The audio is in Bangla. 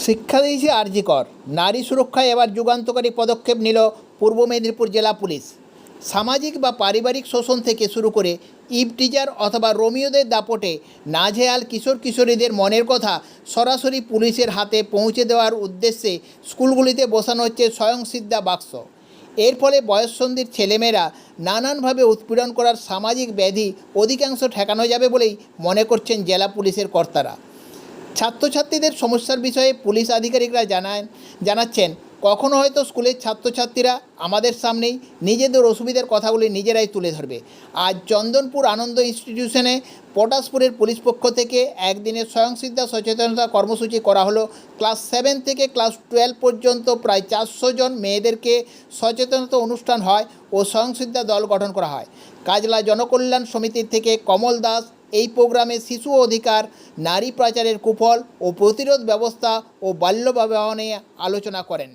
শিক্ষা দিয়েছে আরজি কর। নারী সুরক্ষায় এবার যুগান্তকারী পদক্ষেপ নিল পূর্ব মেদিনীপুর জেলা পুলিশ। সামাজিক বা পারিবারিক শোষণ থেকে শুরু করে ইভটিজার অথবা রোমিওদের দাপটে নাজেহাল কিশোর কিশোরীদের মনের কথা সরাসরি পুলিশের হাতে পৌঁছে দেওয়ার উদ্দেশ্যে স্কুলগুলিতে বসানো হচ্ছে স্বয়ংসিদ্ধা বাক্স। এর ফলে বয়ঃসন্ধির ছেলেমেয়েরা নানানভাবে উৎপীড়ন করার সামাজিক ব্যাধি অধিকাংশ ঠেকানো যাবে বলেই মনে করছেন জেলা পুলিশের কর্তারা। ছাত্রছাত্রীদের সমস্যার বিষয়ে পুলিশ আধিকারিকরা জানাচ্ছেন, কখনো হয়তো স্কুলের ছাত্রছাত্রীরা আমাদের সামনেই নিজেদের অসুবিধার কথাগুলি নিজেরাই তুলে ধরবে। আজ চন্দনপুর আনন্দ ইনস্টিটিউশনে পটাশপুরের পুলিশ পক্ষ থেকে একদিনের স্বয়ংসিদ্ধা সচেতনতা কর্মসূচি করা হলো। ক্লাস 7 থেকে ক্লাস 12 পর্যন্ত প্রায় 400 জন মেয়েদেরকে সচেতনতা অনুষ্ঠান হয় ও স্বয়ংসিদ্ধা দল গঠন করা হয়। কাজলা জনকল্যাণ সমিতির থেকে কমল দাস এই প্রোগ্রামে শিশু অধিকার, নারী পাচারের কুফল ও প্রতিরোধ ব্যবস্থা ও বাল্য বিবাহ নিয়ে আলোচনা করেন।